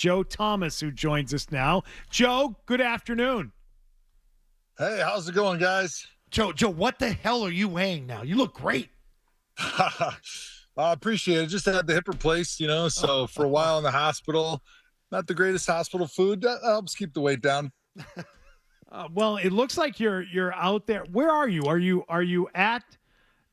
Joe Thomas, who joins us now. Joe, good afternoon. Hey, how's it going, guys? Joe, what the hell are you weighing now? You look great. I appreciate it. Just had the hip replaced, so for a while in the hospital, not the greatest hospital food. That helps keep the weight down. Well, it looks like you're out there. Where are you? Are you at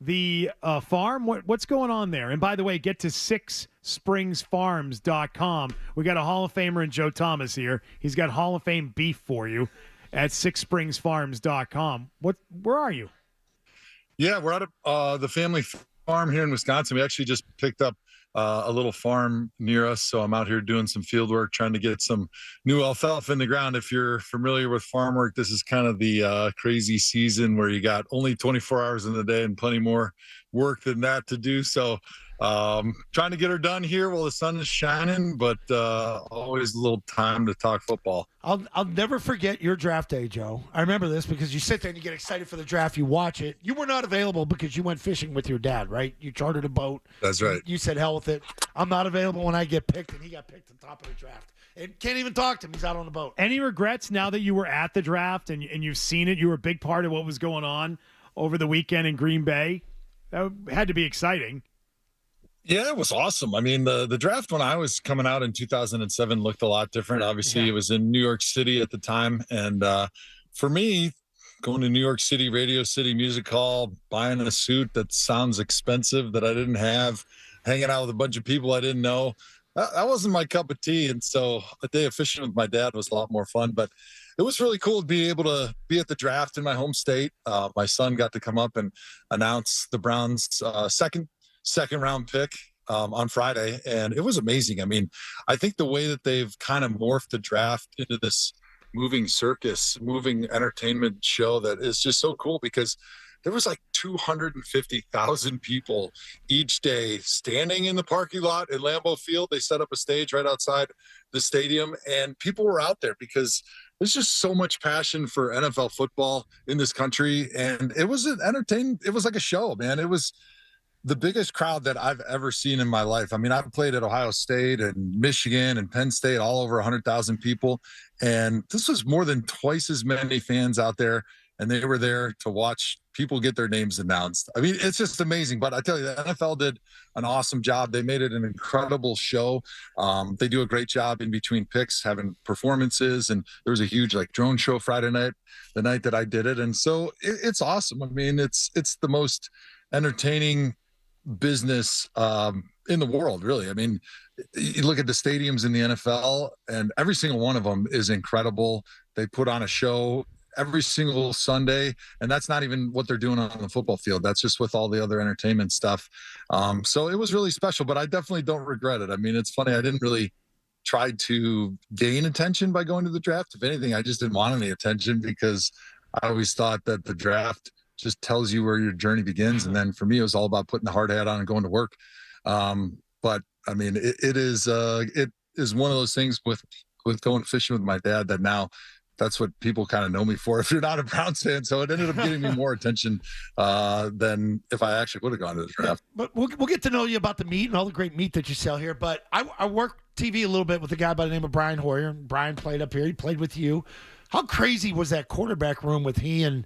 the farm? What's going on there? And by the way, get to sixspringsfarms.com. We got a Hall of Famer in Joe Thomas here. He's got Hall of Fame beef for you at sixspringsfarms.com. Where are you? Yeah, we're at the family farm here in Wisconsin. We actually just picked up a little farm near us, so I'm out here doing some field work, trying to get some new alfalfa in the ground. If you're familiar with farm work, this is kind of the crazy season where you got only 24 hours in the day and plenty more work than that to do. So trying to get her done here while the sun is shining, but always a little time to talk football. I'll never forget your draft day, Joe. I remember this because you sit there and you get excited for the draft. You watch it. You were not available because you went fishing with your dad, right? You chartered a boat. That's right. You said hell with it. I'm not available when I get picked, and he got picked on top of the draft. And can't even talk to him. He's out on the boat. Any regrets now that you were at the draft and you've seen it? You were a big part of what was going on over the weekend in Green Bay. That had to be exciting. Yeah, it was awesome. I mean, the draft when I was coming out in 2007 looked a lot different. Obviously, It was in New York City at the time. And for me, going to New York City, Radio City Music Hall, buying a suit that sounds expensive that I didn't have, hanging out with a bunch of people I didn't know, that wasn't my cup of tea. And so a day of fishing with my dad was a lot more fun. But it was really cool to be able to be at the draft in my home state. My son got to come up and announce the Browns' second round pick on Friday. And it was amazing. I mean, I think the way that they've kind of morphed the draft into this moving circus, moving entertainment show that is just so cool, because there was like 250,000 people each day standing in the parking lot at Lambeau Field. They set up a stage right outside the stadium, and people were out there because there's just so much passion for NFL football in this country. And it was it was like a show, man. It was the biggest crowd that I've ever seen in my life. I mean, I've played at Ohio State and Michigan and Penn State, all over 100,000 people. And this was more than twice as many fans out there. And they were there to watch people get their names announced. I mean, it's just amazing. But I tell you, the NFL did an awesome job. They made it an incredible show. They do a great job in between picks, having performances. And there was a huge drone show Friday night, the night that I did it. And so it's awesome. I mean, it's the most entertaining business in the world, really. I mean, you look at the stadiums in the NFL, and every single one of them is incredible. They put on a show every single Sunday, and that's not even what they're doing on the football field. That's just with all the other entertainment stuff. So it was really special, but I definitely don't regret it. I mean, it's funny, I didn't really try to gain attention by going to the draft. If anything, I just didn't want any attention, because I always thought that the draft just tells you where your journey begins. And then for me, it was all about putting the hard hat on and going to work. But I mean, it is one of those things with going fishing with my dad that now that's what people kind of know me for, if you're not a Browns fan. So it ended up getting me more attention than if I actually would have gone to the draft. But we'll get to know you about the meat and all the great meat that you sell here. But I work TV a little bit with a guy by the name of Brian Hoyer. Brian played up here. He played with you. How crazy was that quarterback room with he and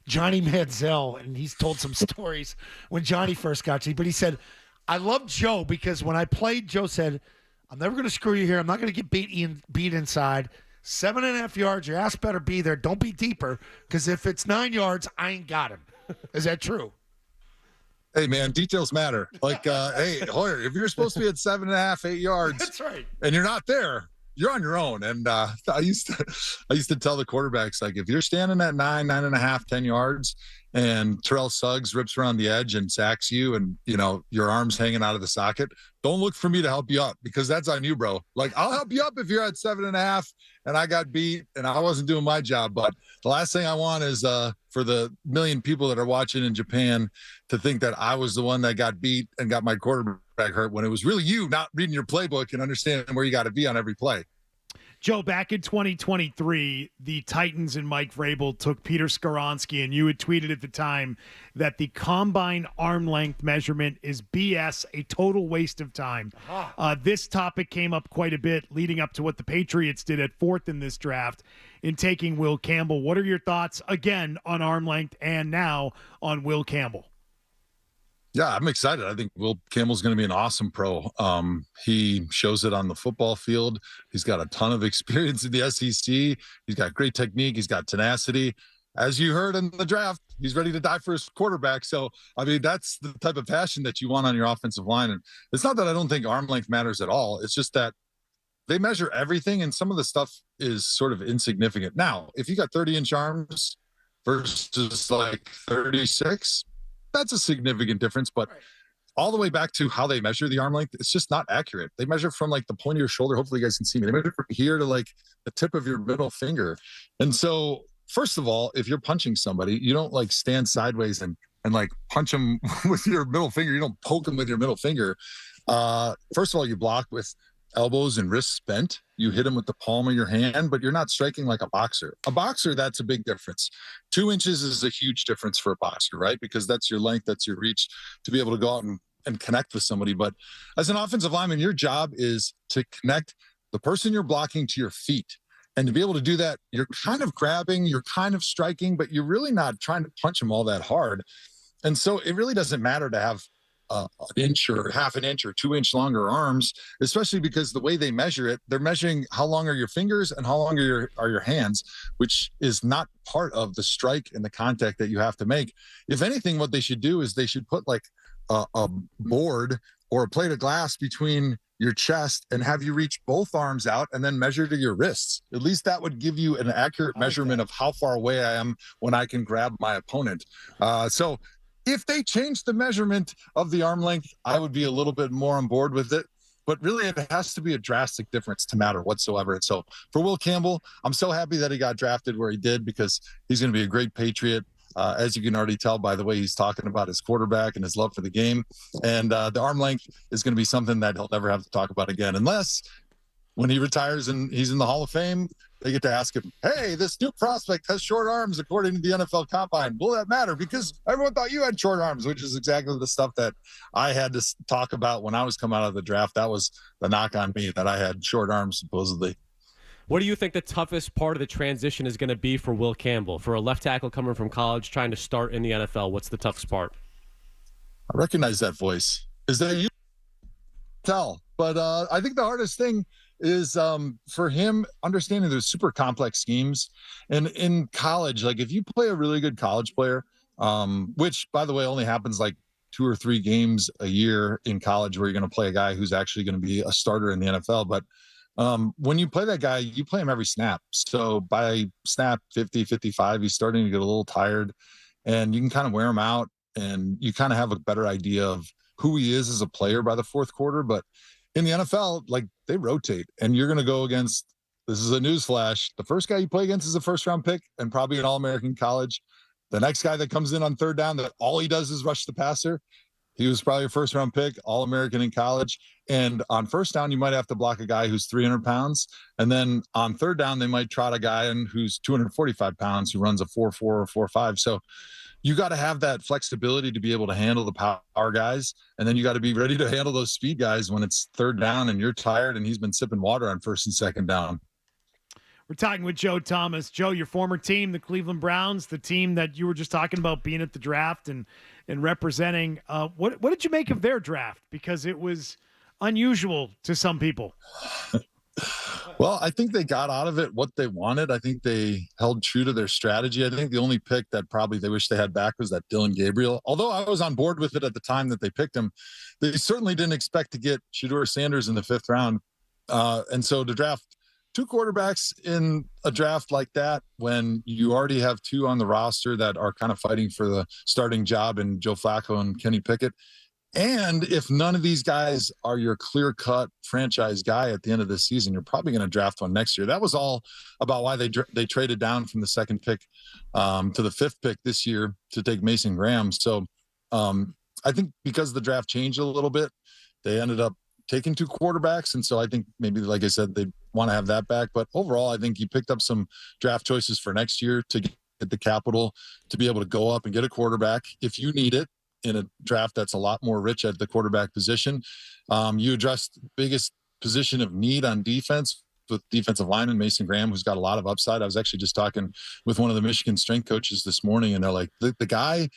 Johnny Manziel? And he's told some stories when Johnny first got you. But he said, I love Joe because when I played, Joe said, I'm never going to screw you here. I'm not going to get beat inside. 7.5 yards, your ass better be there. Don't be deeper, because if it's 9 yards, I ain't got him. Is that true? Hey, man, details matter. Hey, Hoyer, if you're supposed to be at 7.5, 8 yards, that's right, and you're not there, you're on your own. And I used to tell the quarterbacks, if you're standing at 9.5, 10 yards, and Terrell Suggs rips around the edge and sacks you, and your arm's hanging out of the socket, don't look for me to help you up, because that's on you, bro. I'll help you up if you're at 7.5 and I got beat and I wasn't doing my job. But the last thing I want is for the million people that are watching in Japan to think that I was the one that got beat and got my quarterback hurt, when it was really you not reading your playbook and understanding where you got to be on every play. Joe, back in 2023, the Titans and Mike Vrabel took Peter Skoronski, and you had tweeted at the time that the combine arm length measurement is BS, a total waste of time. This topic came up quite a bit leading up to what the Patriots did at 4th in this draft in taking Will Campbell. What are your thoughts, again, on arm length and now on Will Campbell? Yeah, I'm excited. I think Will Campbell's going to be an awesome pro. He shows it on the football field. He's got a ton of experience in the SEC. He's got great technique. He's got tenacity. As you heard in the draft, he's ready to die for his quarterback. So, I mean, that's the type of passion that you want on your offensive line. And it's not that I don't think arm length matters at all. It's just that they measure everything, and some of the stuff is sort of insignificant. Now, if you got 30-inch arms versus like 36, that's a significant difference, but all the way back to how they measure the arm length, it's just not accurate. They measure from like the point of your shoulder. Hopefully you guys can see me. They measure from here to like the tip of your middle finger. And so, first of all, if you're punching somebody, you don't like stand sideways and like punch them with your middle finger. You don't poke them with your middle finger. First of all, you block with elbows and wrists bent. You hit them with the palm of your hand, but you're not striking like a boxer. A boxer, that's a big difference. 2 inches is a huge difference for a boxer, right? Because that's your length, that's your reach to be able to go out and connect with somebody. But as an offensive lineman, your job is to connect the person you're blocking to your feet. And to be able to do that, you're kind of grabbing, you're kind of striking, but you're really not trying to punch them all that hard. And so it really doesn't matter to have an inch or half an inch or 2 inch longer arms, especially because the way they measure it, they're measuring how long are your fingers and how long are your hands, which is not part of the strike and the contact that you have to make. If anything, what they should do is they should put like a board or a plate of glass between your chest and have you reach both arms out and then measure to your wrists. At least that would give you an accurate measurement of how far away I am when I can grab my opponent. So if they change the measurement of the arm length, I would be a little bit more on board with it. But really, it has to be a drastic difference to matter whatsoever. And so for Will Campbell, I'm so happy that he got drafted where he did, because he's going to be a great Patriot. As you can already tell by the way he's talking about his quarterback and his love for the game. And the arm length is going to be something that he'll never have to talk about again, unless when he retires and he's in the Hall of Fame, they get to ask him, hey, this new prospect has short arms according to the NFL Combine. Will that matter? Because everyone thought you had short arms, which is exactly the stuff that I had to talk about when I was coming out of the draft. That was the knock on me, that I had short arms, supposedly. What do you think the toughest part of the transition is going to be for Will Campbell? For a left tackle coming from college, trying to start in the NFL, what's the toughest part? I recognize that voice. Is that you? Tell. But I think the hardest thing is for him understanding there's super complex schemes. And in college, like if you play a really good college player, which by the way only happens like 2 or 3 games a year in college where you're going to play a guy who's actually going to be a starter in the NFL. But when you play that guy, you play him every snap. So by snap 50, 55, he's starting to get a little tired, and you can kind of wear him out, and you kind of have a better idea of who he is as a player by the 4th quarter. But in the NFL, like they rotate, and you're going to go against, this is a news flash, the first guy you play against is a 1st-round pick and probably an All-American college. The next guy that comes in on 3rd down that all he does is rush the passer, he was probably a 1st-round pick, All-American in college. And on 1st down, you might have to block a guy who's 300 pounds. And then on 3rd down, they might trot a guy in who's 245 pounds, who runs a 4.4 or 4.5. So you got to have that flexibility to be able to handle the power guys. And then you got to be ready to handle those speed guys when it's 3rd down and you're tired and he's been sipping water on 1st and 2nd down. We're talking with Joe Thomas. Joe, your former team, the Cleveland Browns, the team that you were just talking about being at the draft and representing. What did you make of their draft? Because it was unusual to some people. Well, I think they got out of it what they wanted. I think they held true to their strategy. I think the only pick that probably they wish they had back was that Dylan Gabriel. Although I was on board with it at the time that they picked him, they certainly didn't expect to get Shedeur Sanders in the 5th round. And so to draft 2 quarterbacks in a draft like that, when you already have 2 on the roster that are kind of fighting for the starting job in Joe Flacco and Kenny Pickett, and if none of these guys are your clear-cut franchise guy at the end of the season, you're probably going to draft one next year. That was all about why they traded down from the 2nd pick to the 5th pick this year to take Mason Graham. So I think because the draft changed a little bit, they ended up taken 2 quarterbacks. And so I think maybe, like I said, they want to have that back. But overall, I think you picked up some draft choices for next year to get the capital to be able to go up and get a quarterback if you need it in a draft that's a lot more rich at the quarterback position. You addressed the biggest position of need on defense with defensive lineman Mason Graham, who's got a lot of upside. I was actually just talking with one of the Michigan strength coaches this morning, and they're like, the guy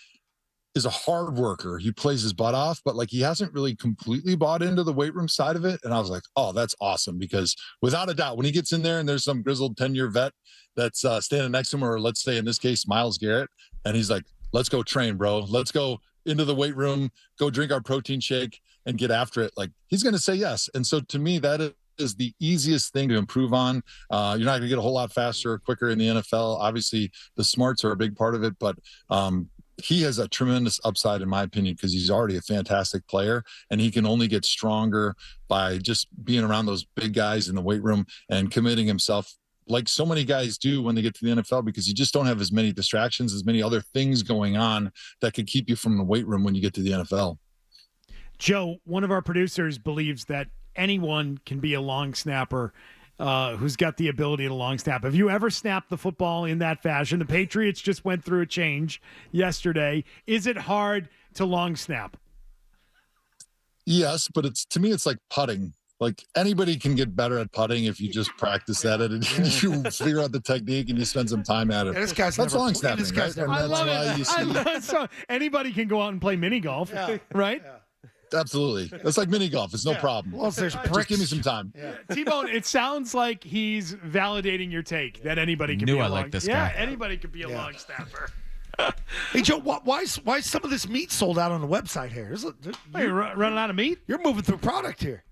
is a hard worker. He plays his butt off, but like he hasn't really completely bought into the weight room side of it. And I was like, oh, that's awesome, because without a doubt, when he gets in there and there's some grizzled 10-year vet that's standing next to him, or let's say in this case, Myles Garrett, and he's like, let's go train, bro. Let's go into the weight room, go drink our protein shake and get after it. Like, he's going to say yes. And so to me, that is the easiest thing to improve on. You're not going to get a whole lot faster or quicker in the NFL. Obviously, the smarts are a big part of it, but he has a tremendous upside, in my opinion, because he's already a fantastic player, and he can only get stronger by just being around those big guys in the weight room and committing himself like so many guys do when they get to the NFL, because you just don't have as many distractions, as many other things going on that could keep you from the weight room when you get to the NFL. Joe, one of our producers, believes that anyone can be a long snapper who's got the ability to long snap. Have you ever snapped the football in that fashion? The Patriots just went through a change yesterday. Is it hard to long snap? Yes, but to me, it's like putting. Like, anybody can get better at putting if you just practice at it and you figure out the technique and you spend some time at it. Yeah, this guy's that's long snapping. Right? I love it. So anybody can go out and play mini golf, right? Yeah. Absolutely. It's like mini golf. It's no problem. Well, there's just give me some time. Yeah. T-Bone, it sounds like he's validating your take that anybody can be a long snapper. Yeah, anybody could be a long snapper. Hey, Joe, why is some of this meat sold out on the website here? You're running out of meat? You're moving through product here.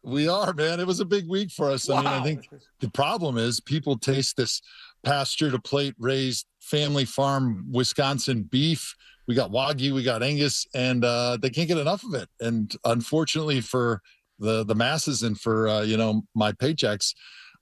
We are, man. It was a big week for us. Wow. I mean, I think the problem is people taste this pasture to plate raised family farm Wisconsin beef. We got Wagyu, we got Angus, and they can't get enough of it. And unfortunately for the masses and for, my paychecks,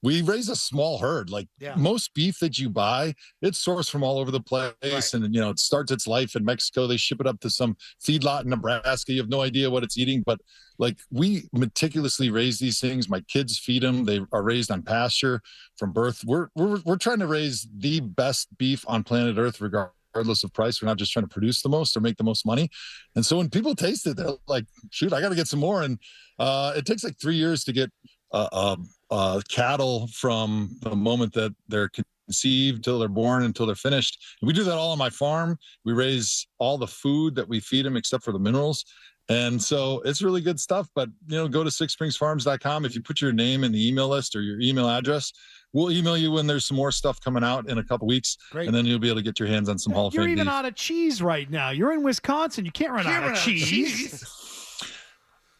we raise a small herd. Like most beef that you buy, it's sourced from all over the place. Right. And, it starts its life in Mexico. They ship it up to some feedlot in Nebraska. You have no idea what it's eating. But like, we meticulously raise these things. My kids feed them. They are raised on pasture from birth. We're trying to raise the best beef on planet Earth, regardless of price. We're not just trying to produce the most or make the most money. And so when people taste it, they're like, shoot, I got to get some more. And it takes like 3 years to get cattle from the moment that they're conceived till they're born until they're finished. And we do that all on my farm. We raise all the food that we feed them except for the minerals. And so it's really good stuff. But, go to sixspringsfarms.com. If you put your name in the email list or your email address, we'll email you when there's some more stuff coming out in a couple weeks. Great. And then you'll be able to get your hands on some Hall of Fame You're even beef. out of cheese right now. You're in Wisconsin. You can't run out of cheese.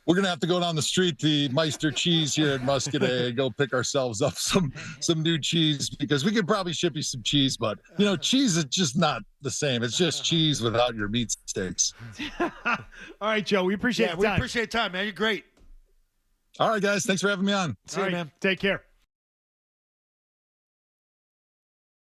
We're going to have to go down the street, the Meister cheese here at Muscadet, and go pick ourselves up some new cheese, because we could probably ship you some cheese, but cheese is just not the same. It's just cheese without your meat sticks. All right, Joe, we appreciate the time. We appreciate the time, man. You're great. All right, guys. Thanks for having me on. See you, man. Take care.